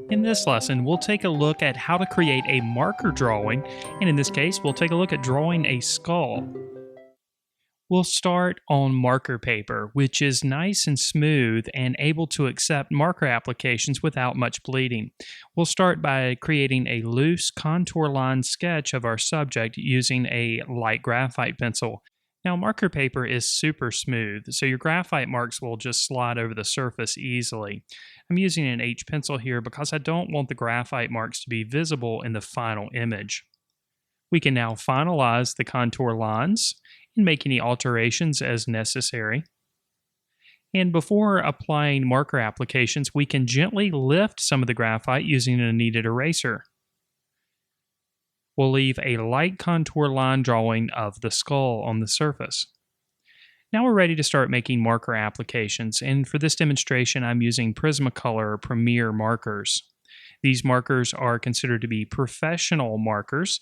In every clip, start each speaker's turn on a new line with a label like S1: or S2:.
S1: In this lesson, we'll take a look at how to create a marker drawing, and in this case, we'll take a look at drawing a skull. We'll start on marker paper, which is nice and smooth and able to accept marker applications without much bleeding. We'll start by creating a loose contour line sketch of our subject using a light graphite pencil. Now, marker paper is super smooth, so your graphite marks will just slide over the surface easily. I'm using an H pencil here because I don't want the graphite marks to be visible in the final image. We can now finalize the contour lines and make any alterations as necessary. And before applying marker applications, we can gently lift some of the graphite using a kneaded eraser. We'll leave a light contour line drawing of the skull on the surface. Now we're ready to start making marker applications, and for this demonstration I'm using Prismacolor Premier markers. These markers are considered to be professional markers.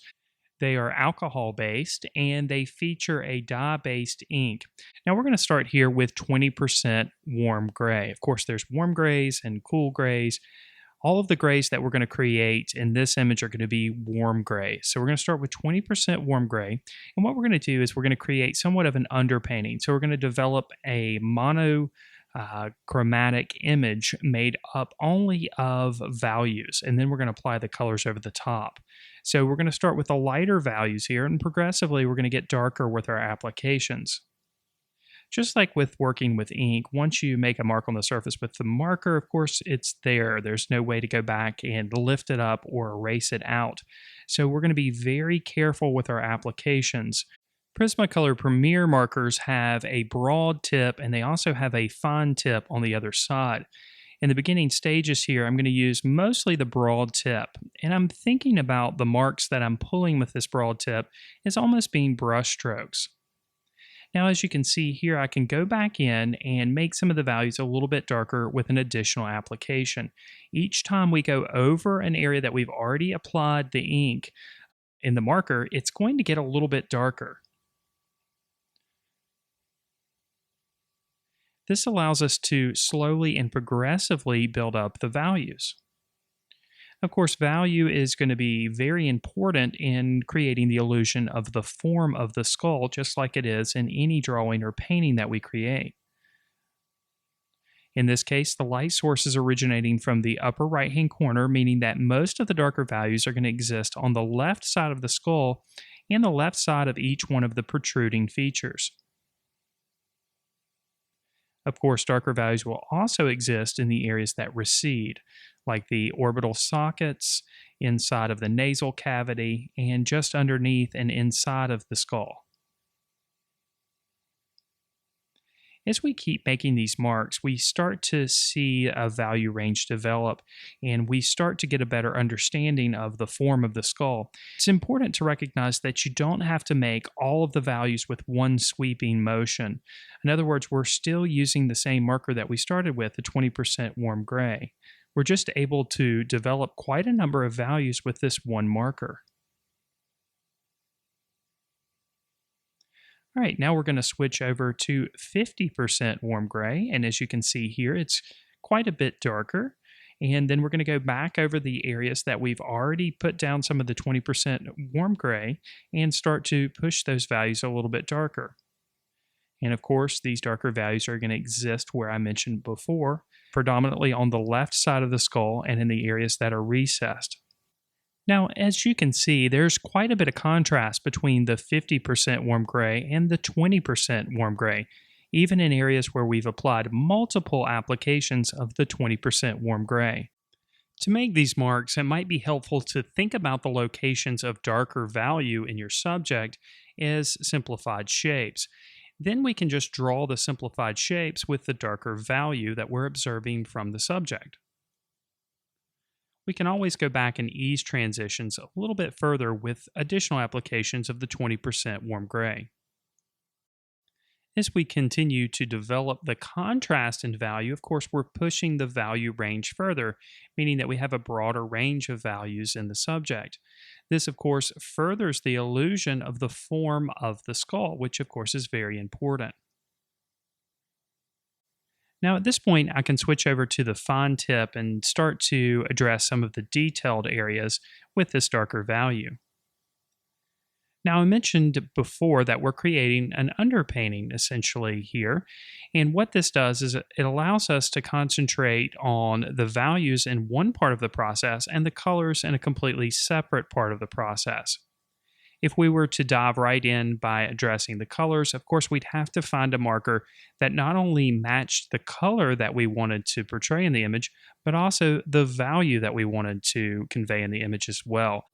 S1: They are alcohol-based, and they feature a dye-based ink. Now we're going to start here with 20% warm gray. Of course, there's warm grays and cool grays. All of the grays that we're going to create in this image are going to be warm gray. So we're going to start with 20% warm gray. And what we're going to do is we're going to create somewhat of an underpainting. So we're going to develop a monochromatic image made up only of values. And then we're going to apply the colors over the top. So we're going to start with the lighter values here, and progressively we're going to get darker with our applications. Just like with working with ink, once you make a mark on the surface with the marker, of course, it's there. There's no way to go back and lift it up or erase it out. So we're going to be very careful with our applications. Prismacolor Premier markers have a broad tip, and they also have a fine tip on the other side. In the beginning stages here, I'm going to use mostly the broad tip, and I'm thinking about the marks that I'm pulling with this broad tip as almost being brush strokes. Now, as you can see here, I can go back in and make some of the values a little bit darker with an additional application. Each time we go over an area that we've already applied the ink in the marker, it's going to get a little bit darker. This allows us to slowly and progressively build up the values. Of course, value is going to be very important in creating the illusion of the form of the skull, just like it is in any drawing or painting that we create. In this case, the light source is originating from the upper right-hand corner, meaning that most of the darker values are going to exist on the left side of the skull and the left side of each one of the protruding features. Of course, darker values will also exist in the areas that recede, like the orbital sockets, inside of the nasal cavity, and just underneath and inside of the skull. As we keep making these marks, we start to see a value range develop, and we start to get a better understanding of the form of the skull. It's important to recognize that you don't have to make all of the values with one sweeping motion. In other words, we're still using the same marker that we started with, the 20% warm gray. We're just able to develop quite a number of values with this one marker. All right, now we're going to switch over to 50% warm gray, and as you can see here, it's quite a bit darker. And then we're going to go back over the areas that we've already put down some of the 20% warm gray and start to push those values a little bit darker. And of course, these darker values are going to exist where I mentioned before, predominantly on the left side of the skull and in the areas that are recessed. Now, as you can see, there's quite a bit of contrast between the 50% warm gray and the 20% warm gray, even in areas where we've applied multiple applications of the 20% warm gray. To make these marks, it might be helpful to think about the locations of darker value in your subject as simplified shapes. Then we can just draw the simplified shapes with the darker value that we're observing from the subject. We can always go back and ease transitions a little bit further with additional applications of the 20% warm gray. As we continue to develop the contrast in value, of course, we're pushing the value range further, meaning that we have a broader range of values in the subject. This, of course, furthers the illusion of the form of the skull, which, of course, is very important. Now at this point, I can switch over to the fine tip and start to address some of the detailed areas with this darker value. Now, I mentioned before that we're creating an underpainting essentially here. And what this does is it allows us to concentrate on the values in one part of the process and the colors in a completely separate part of the process. If we were to dive right in by addressing the colors, of course, we'd have to find a marker that not only matched the color that we wanted to portray in the image, but also the value that we wanted to convey in the image as well.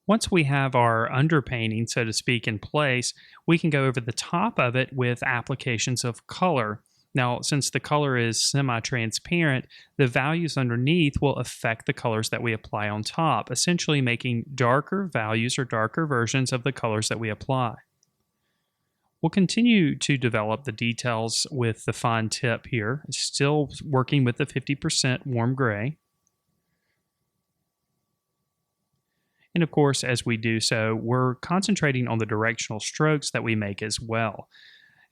S1: Once we have our underpainting, so to speak, in place, we can go over the top of it with applications of color. Now, since the color is semi-transparent, the values underneath will affect the colors that we apply on top, essentially making darker values or darker versions of the colors that we apply. We'll continue to develop the details with the fine tip here, still working with the 50% warm gray. And of course, as we do so, we're concentrating on the directional strokes that we make as well.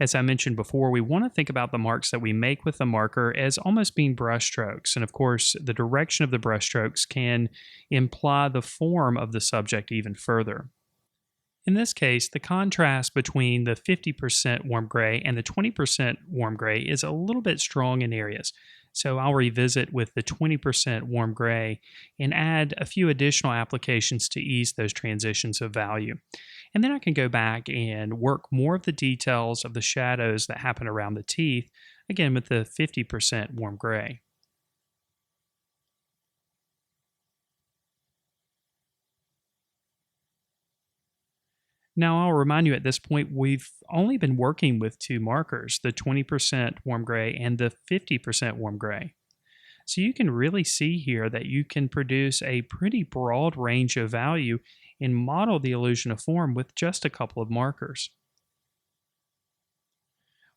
S1: As I mentioned before, we want to think about the marks that we make with the marker as almost being brush strokes. And of course, the direction of the brush strokes can imply the form of the subject even further. In this case, the contrast between the 50% warm gray and the 20% warm gray is a little bit strong in areas. So I'll revisit with the 20% warm gray and add a few additional applications to ease those transitions of value. And then I can go back and work more of the details of the shadows that happen around the teeth, again with the 50% warm gray. Now, I'll remind you at this point, we've only been working with two markers, the 20% warm gray and the 50% warm gray. So you can really see here that you can produce a pretty broad range of value and model the illusion of form with just a couple of markers.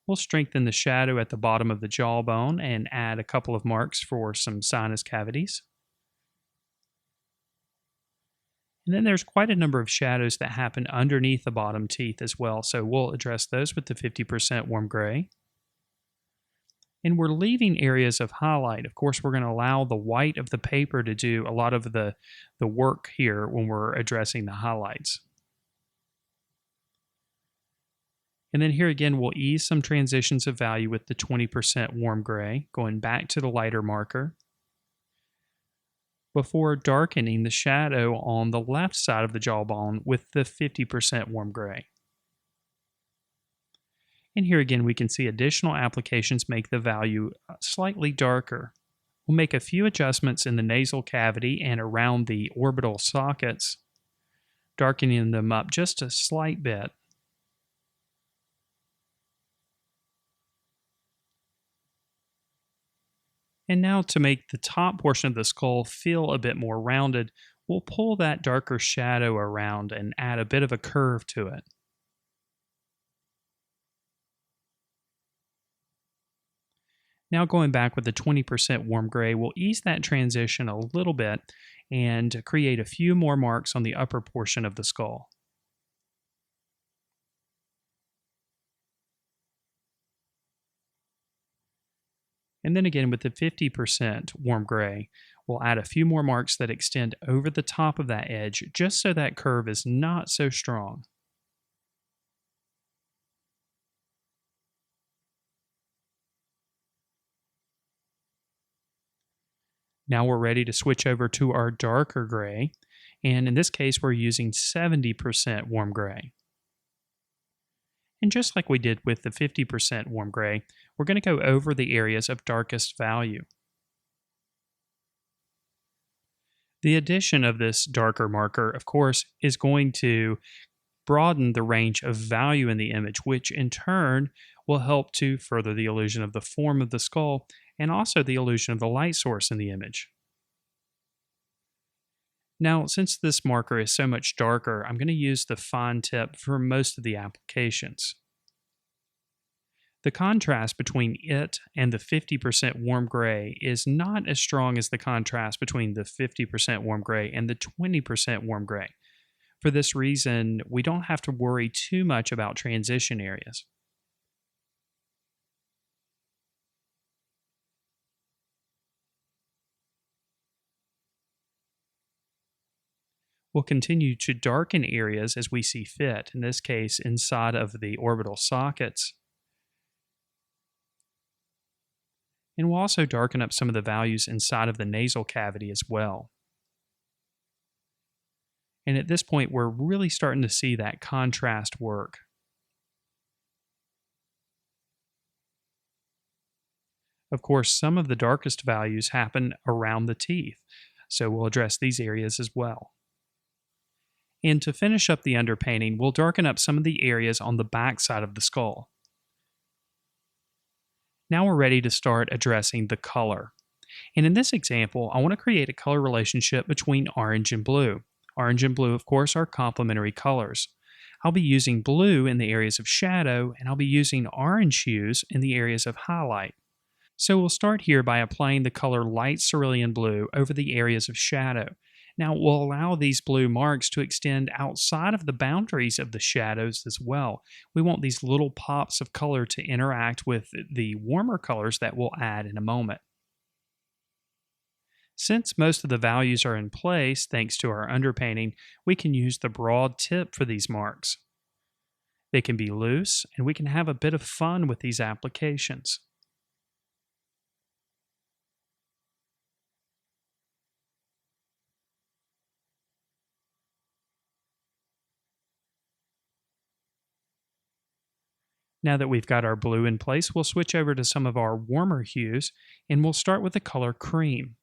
S1: We'll strengthen the shadow at the bottom of the jawbone and add a couple of marks for some sinus cavities. And then there's quite a number of shadows that happen underneath the bottom teeth as well, so we'll address those with the 50% warm gray. And we're leaving areas of highlight. Of course, we're going to allow the white of the paper to do a lot of the work here when we're addressing the highlights. And then here again, we'll ease some transitions of value with the 20% warm gray, going back to the lighter marker, before darkening the shadow on the left side of the jawbone with the 50% warm gray. And here again, we can see additional applications make the value slightly darker. We'll make a few adjustments in the nasal cavity and around the orbital sockets, darkening them up just a slight bit. And now to make the top portion of the skull feel a bit more rounded, we'll pull that darker shadow around and add a bit of a curve to it. Now going back with the 20% warm gray, we'll ease that transition a little bit and create a few more marks on the upper portion of the skull. And then again with the 50% warm gray, we'll add a few more marks that extend over the top of that edge just so that curve is not so strong. Now we're ready to switch over to our darker gray, and in this case we're using 70% warm gray. And just like we did with the 50% warm gray, we're going to go over the areas of darkest value. The addition of this darker marker, of course, is going to broaden the range of value in the image, which in turn will help to further the illusion of the form of the skull and also the illusion of the light source in the image. Now, since this marker is so much darker, I'm going to use the fine tip for most of the applications. The contrast between it and the 50% warm gray is not as strong as the contrast between the 50% warm gray and the 20% warm gray. For this reason, we don't have to worry too much about transition areas. We'll continue to darken areas as we see fit, in this case inside of the orbital sockets. And we'll also darken up some of the values inside of the nasal cavity as well. And at this point, we're really starting to see that contrast work. Of course, some of the darkest values happen around the teeth, so we'll address these areas as well. And to finish up the underpainting, we'll darken up some of the areas on the back side of the skull. Now we're ready to start addressing the color. And in this example, I want to create a color relationship between orange and blue. Orange and blue, of course, are complementary colors. I'll be using blue in the areas of shadow, and I'll be using orange hues in the areas of highlight. So we'll start here by applying the color light cerulean blue over the areas of shadow. Now we'll allow these blue marks to extend outside of the boundaries of the shadows as well. We want these little pops of color to interact with the warmer colors that we'll add in a moment. Since most of the values are in place thanks to our underpainting, we can use the broad tip for these marks. They can be loose, and we can have a bit of fun with these applications. Now that we've got our blue in place, we'll switch over to some of our warmer hues, and we'll start with the color cream.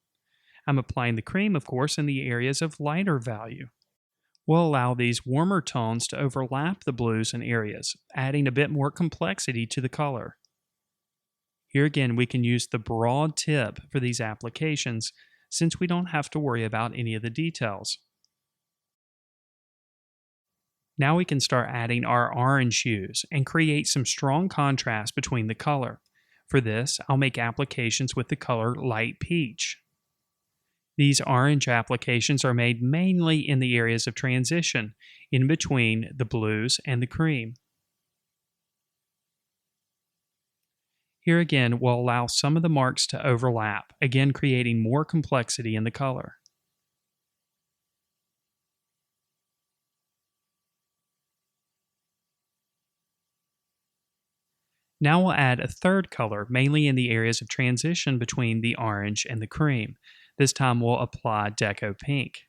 S1: I'm applying the cream, of course, in the areas of lighter value. We'll allow these warmer tones to overlap the blues in areas, adding a bit more complexity to the color. Here again, we can use the broad tip for these applications since we don't have to worry about any of the details. Now we can start adding our orange hues and create some strong contrast between the color. For this, I'll make applications with the color light peach. These orange applications are made mainly in the areas of transition, in between the blues and the cream. Here again, we'll allow some of the marks to overlap, again creating more complexity in the color. Now we'll add a third color, mainly in the areas of transition between the orange and the cream. This time we'll apply Deco Pink.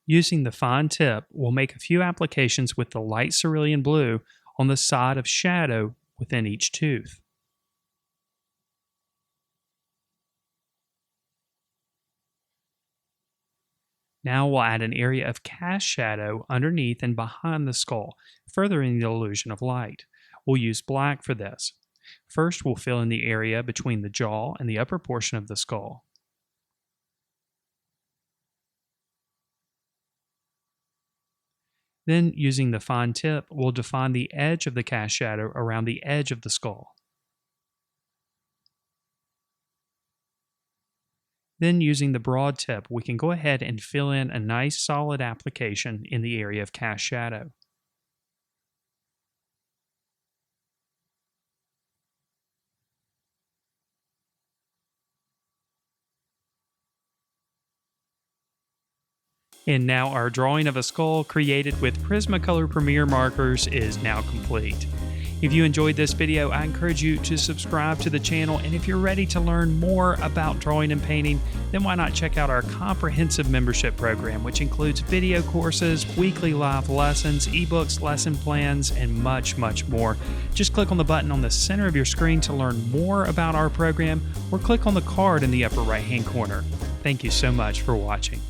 S1: Using the fine tip, we'll make a few applications with the light cerulean blue on the side of shadow within each tooth. Now we'll add an area of cast shadow underneath and behind the skull, furthering the illusion of light. We'll use black for this. First, we'll fill in the area between the jaw and the upper portion of the skull. Then, using the fine tip, we'll define the edge of the cast shadow around the edge of the skull. Then, using the broad tip, we can go ahead and fill in a nice solid application in the area of cast shadow. And now our drawing of a skull created with Prismacolor Premier markers is now complete. If you enjoyed this video, I encourage you to subscribe to the channel, and if you're ready to learn more about drawing and painting, then why not check out our comprehensive membership program, which includes video courses, weekly live lessons, ebooks, lesson plans, and much, much more. Just click on the button on the center of your screen to learn more about our program, or click on the card in the upper right-hand corner. Thank you so much for watching.